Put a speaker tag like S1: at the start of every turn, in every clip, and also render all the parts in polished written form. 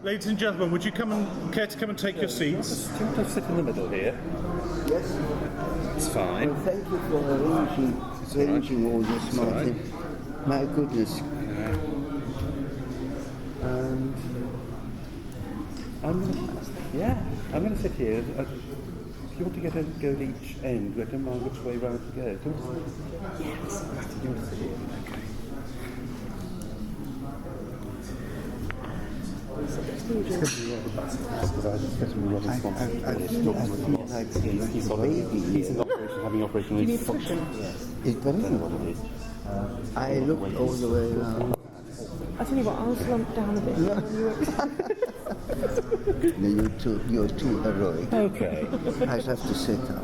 S1: Ladies and gentlemen, would you care to come and take your seats?
S2: Do you want to sit in the middle here?
S3: Yes.
S2: It's fine.
S3: Well, thank you for arranging all this, Martin. My goodness.
S2: I'm going to sit here. If you want to go at each end, I don't mind which way round to go. Do you want to sit? Yes. You want to sit here? Okay. It's going to be rather basic because I just get him a rather responsible. He's in operation, having operation.
S3: Do you need a cushion? Yes. I don't know what it is. I looked all the way around.
S4: I tell you what, I'll slump down a bit.
S3: No, you're too heroic.
S2: Okay.
S3: I'd have to sit up.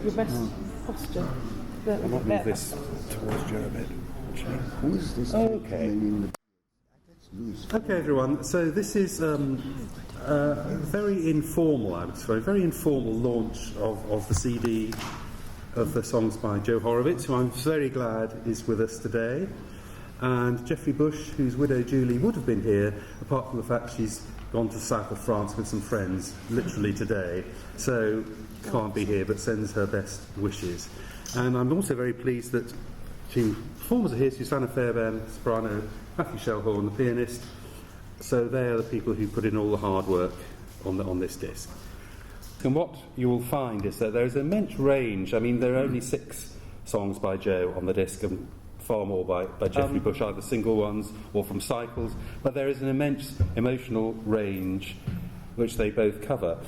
S4: Your best posture.
S2: I might move this towards Joe a bit.
S3: Who is this?
S2: Okay. Okay, everyone. So this is very informal, I would say, very informal launch of the CD of the songs by Joe Horowitz, who I'm very glad is with us today, and Geoffrey Bush, whose widow Julie would have been here, apart from the fact she's gone to the south of France with some friends, literally today, so can't be here, but sends her best wishes. And I'm also very pleased that two performers are here: Susanna Fairbairn, Soprano, Matthew Schellhorn, the pianist. So they are the people who put in all the hard work on this disc. And what you will find is that there is an immense range. I mean, there are only 6 songs by Joe on the disc, and far more by Geoffrey Bush, either single ones or from cycles. But there is an immense emotional range which they both cover.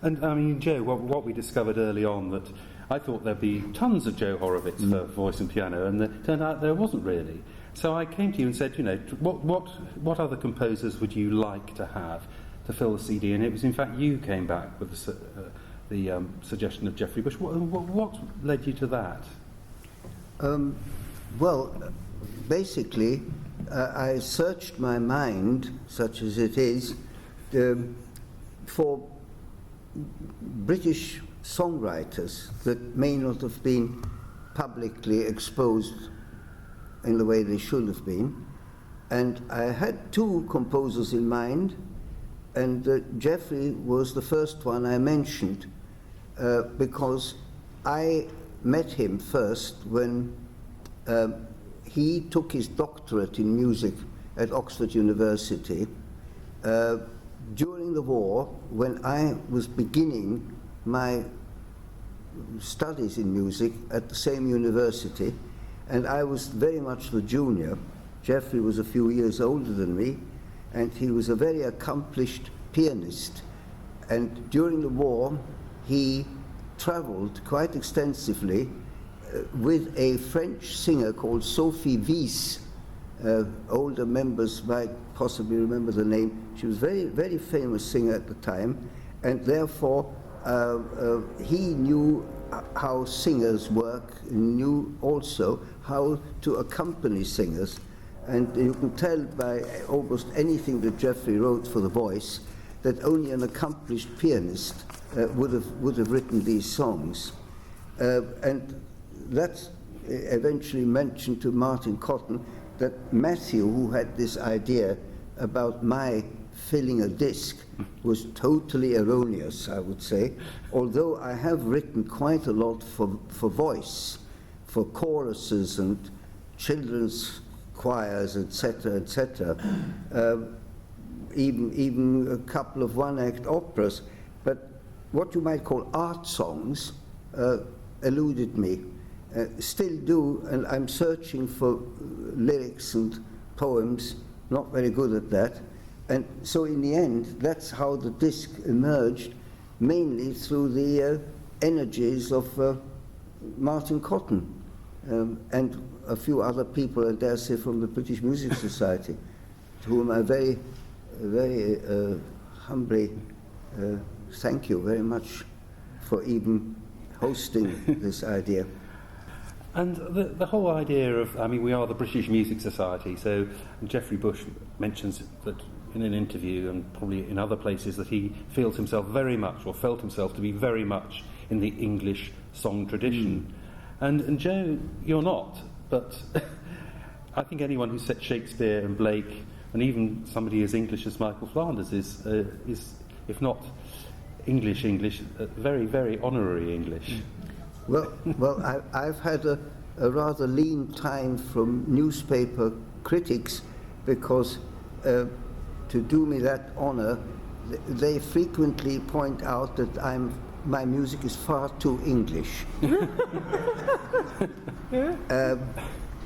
S2: And I mean, Joe, what we discovered early on, that I thought there'd be tons of Joe Horowitz for voice and piano, and it turned out there wasn't really. So I came to you and said, you know, what other composers would you like to have to fill the CD? And it was, in fact, you came back with the suggestion of Geoffrey Bush. What led you to that?
S3: Well, basically, I searched my mind, such as it is, for British songwriters that may not have been publicly exposed in the way they should have been. And I had 2 composers in mind, and Geoffrey was the first one I mentioned, because I met him first when he took his doctorate in music at Oxford University. During the war, when I was beginning my studies in music at the same university, and I was very much the junior. Geoffrey was a few years older than me, and he was a very accomplished pianist. And during the war, he traveled quite extensively with a French singer called Sophie Wies. Older members might possibly remember the name. She was a very, very famous singer at the time, and therefore he knew how singers work, knew also how to accompany singers. And you can tell by almost anything that Geoffrey wrote for the voice that only an accomplished pianist would have written these songs. And that eventually mentioned to Martin Cotton that Matthew, who had this idea about my filling a disc, was totally erroneous, I would say, although I have written quite a lot for voice, for choruses and children's choirs, etc., etc., even a couple of one-act operas. But what you might call art songs eluded me, still do, and I'm searching for lyrics and poems, not very good at that. And so in the end, that's how the disc emerged, mainly through the energies of Martin Cotton and a few other people, I dare say, from the British Music Society, to whom I very, very humbly thank you very much for even hosting this idea.
S2: And the whole idea of, I mean, we are the British Music Society, so Geoffrey Bush mentions that in an interview and probably in other places that he feels himself very much, or felt himself to be very much, in the English song tradition. And Joe, you're not, but I think anyone who's set Shakespeare and Blake and even somebody as English as Michael Flanders is if not English, very, very honorary English.
S3: Well, I've had a rather lean time from newspaper critics because to do me that honor, they frequently point out that my music is far too English.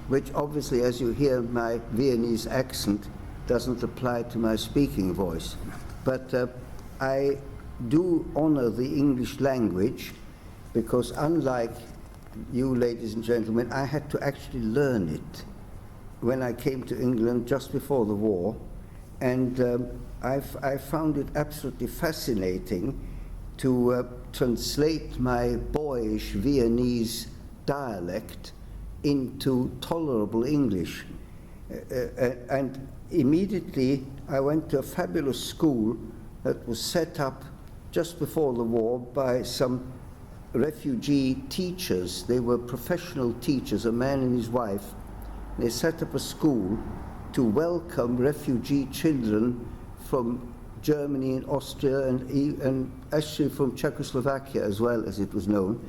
S3: Which obviously, as you hear my Viennese accent, doesn't apply to my speaking voice. But I do honor the English language because unlike you, ladies and gentlemen, I had to actually learn it when I came to England just before the war. And I found it absolutely fascinating to translate my boyish Viennese dialect into tolerable English. And immediately I went to a fabulous school that was set up just before the war by some refugee teachers. They were professional teachers, a man and his wife. They set up a school to welcome refugee children from Germany and Austria and actually from Czechoslovakia as well, as it was known,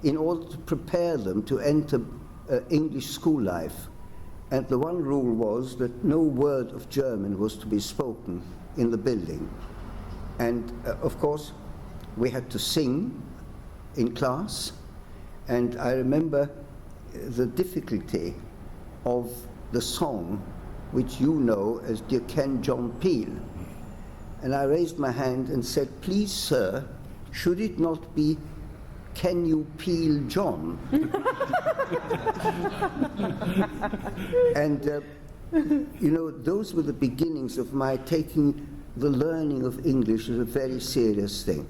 S3: in order to prepare them to enter English school life. And the one rule was that no word of German was to be spoken in the building. And of course, we had to sing in class, and I remember the difficulty of the song, which you know as Dear Ken John Peel. And I raised my hand and said, "Please, sir, should it not be Can You Peel John?" And, you know, those were the beginnings of my taking the learning of English as a very serious thing.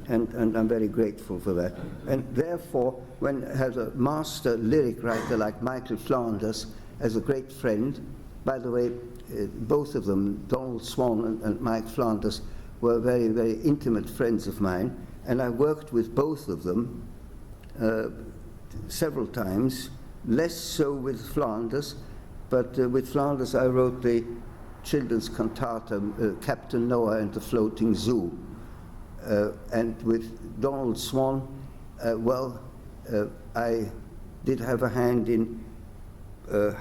S3: And I'm very grateful for that. And therefore, when I had a master lyric writer like Michael Flanders as a great friend, by the way, both of them, Donald Swan and Mike Flanders, were very, very intimate friends of mine, and I worked with both of them several times, less so with Flanders, but with Flanders I wrote the children's cantata, Captain Noah and the Floating Zoo. And with Donald Swan, I did have a hand in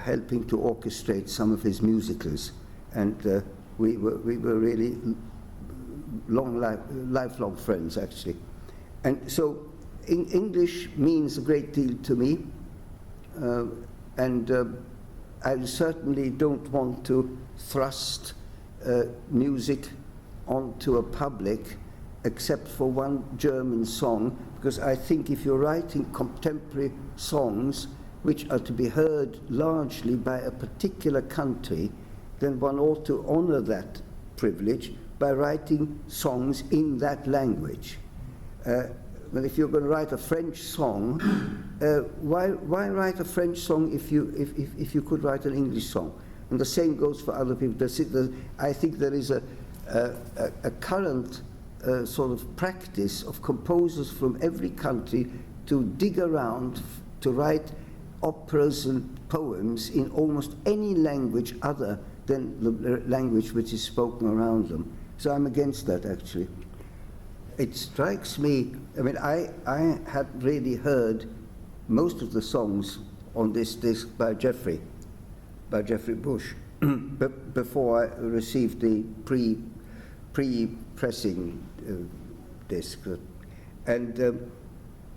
S3: helping to orchestrate some of his musicals, and we were really lifelong friends, actually. And so English means a great deal to me, and I certainly don't want to thrust music onto a public except for one German song, because I think if you're writing contemporary songs which are to be heard largely by a particular country, then one ought to honor that privilege by writing songs in that language. But if you're going to write a French song, why write a French song if you could write an English song? And the same goes for other people. I think there is a current sort of practice of composers from every country to dig around to write operas and poems in almost any language other than the language which is spoken around them. So I'm against that, actually. It strikes me, I mean, I had really heard most of the songs on this disc by Jeffrey Bush, before I received the pre-pressing disc. And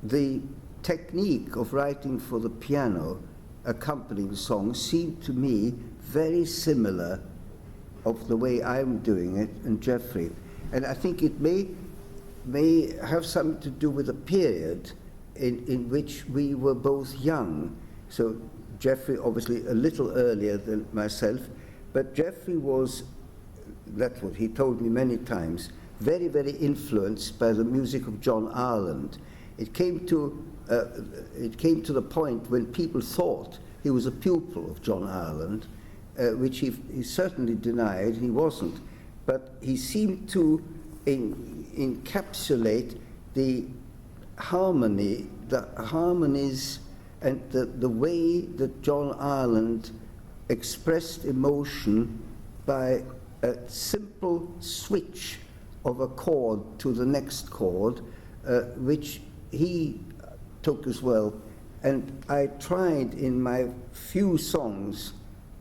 S3: the technique of writing for the piano accompanying the song seemed to me very similar of the way I'm doing it and Jeffrey. And I think it may have something to do with a period in which we were both young. So Jeffrey obviously a little earlier than myself, but Jeffrey was, that's what he told me many times, very, very influenced by the music of John Ireland. It came to the point when people thought he was a pupil of John Ireland, which he certainly denied. He wasn't, but he seemed to encapsulate the harmonies and the way that John Ireland expressed emotion by a simple switch of a chord to the next chord, which he took as well. And I tried in my few songs,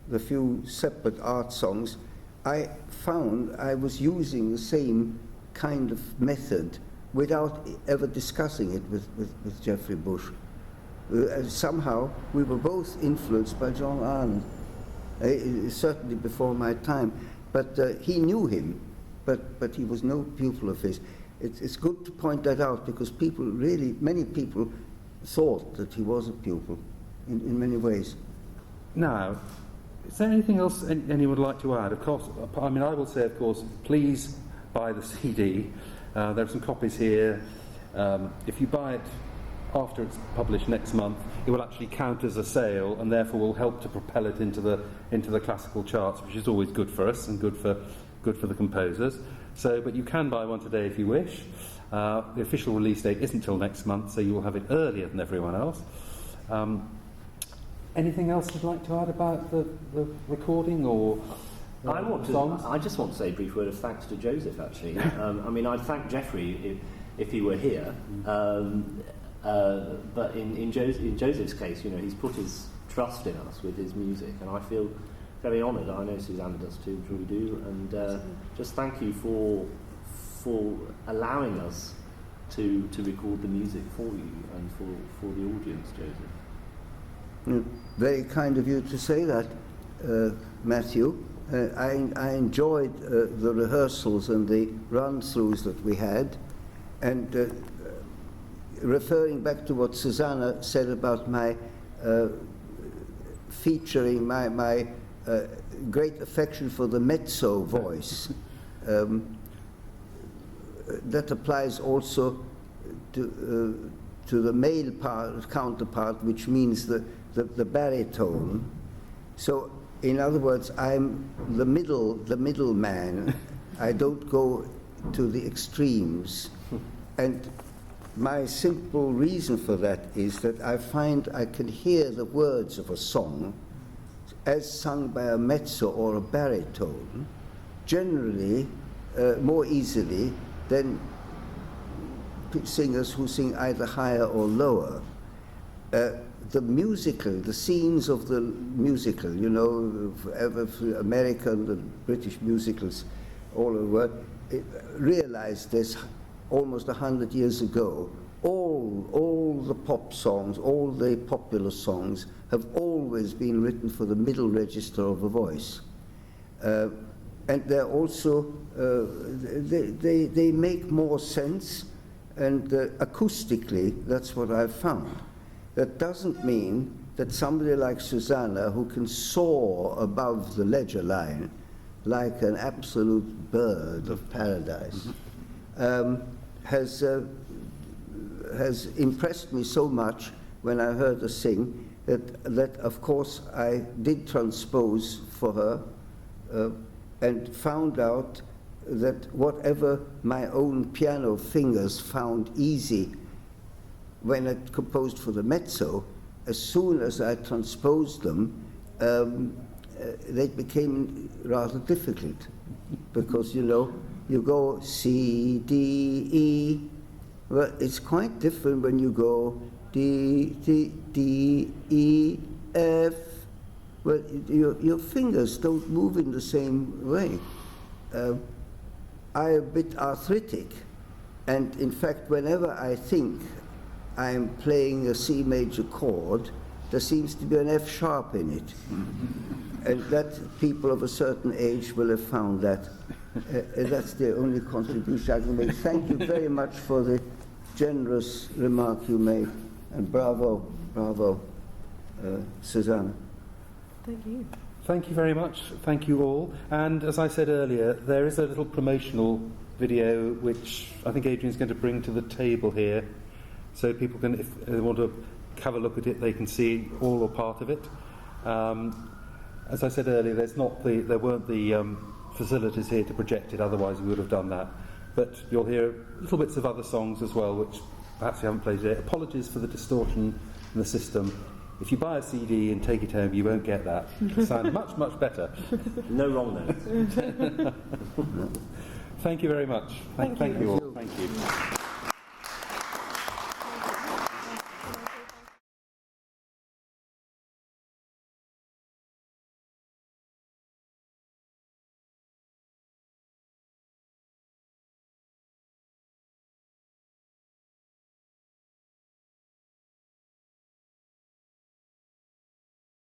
S3: the few separate art songs, I found I was using the same kind of method without ever discussing it with Geoffrey Bush. Somehow we were both influenced by John Arnold, certainly before my time, but he knew him, but he was no pupil of his. It's good to point that out, because many people thought that he was a pupil in many ways.
S2: Now, is there anything else anyone would like to add? Of course, I mean, I will say, of course, please buy the CD. There are some copies here. If you buy it after it's published next month, it will actually count as a sale, and therefore will help to propel it into the classical charts, which is always good for us and good for the composers. So, but you can buy one today if you wish. The official release date isn't till next month, so you will have it earlier than everyone else. Anything else you'd like to add about the recording or songs?
S5: I just want to say a brief word of thanks to Joseph, actually. I mean, I'd thank Geoffrey if he were here, but in Joseph's case, you know, he's put his trust in us with his music, and I feel very honoured. I know Susanna does too, we do, and just thank you for allowing us to record the music for you and for the audience, Joseph.
S3: Very kind of you to say that, Matthew. I enjoyed the rehearsals and the run-throughs that we had, and referring back to what Susanna said about my featuring my great affection for the mezzo voice. That applies also to the male counterpart, which means the baritone. So, in other words, I'm the middle man. I don't go to the extremes. And my simple reason for that is that I find I can hear the words of a song as sung by a mezzo or a baritone, generally more easily than singers who sing either higher or lower. The scenes of the musical, you know, American and British musicals all over the world, realized this almost 100 years ago. All the pop songs, all the popular songs have always been written for the middle register of a voice. And they're also, they make more sense, and acoustically, that's what I've found. That doesn't mean that somebody like Susanna, who can soar above the ledger line like an absolute bird of paradise, has impressed me so much when I heard her sing that of course I did transpose for her and found out that whatever my own piano fingers found easy when I composed for the mezzo, as soon as I transposed them, they became rather difficult, because, you know, you go C, D, E, well, it's quite different when you go D, E, F. Well, your fingers don't move in the same way. I'm a bit arthritic, and in fact, whenever I think I'm playing a C major chord, there seems to be an F sharp in it. And that people of a certain age will have found that. That's the only contribution I can make. Thank you very much for the generous remark you made, and bravo, Susanna.
S4: Thank you.
S2: Thank you very much. Thank you all. And as I said earlier, there is a little promotional video which I think Adrian's going to bring to the table here, so people can, if they want to have a look at it, they can see all or part of it. As I said earlier, there weren't the facilities here to project it, otherwise we would have done that. But you'll hear little bits of other songs as well, which perhaps we haven't played yet. Apologies for the distortion in the system. If you buy a CD and take it home, you won't get that. It'll sound much, much better.
S5: No wrong notes.
S2: Thank you very much. Thank you all.
S3: you.
S2: Thank you.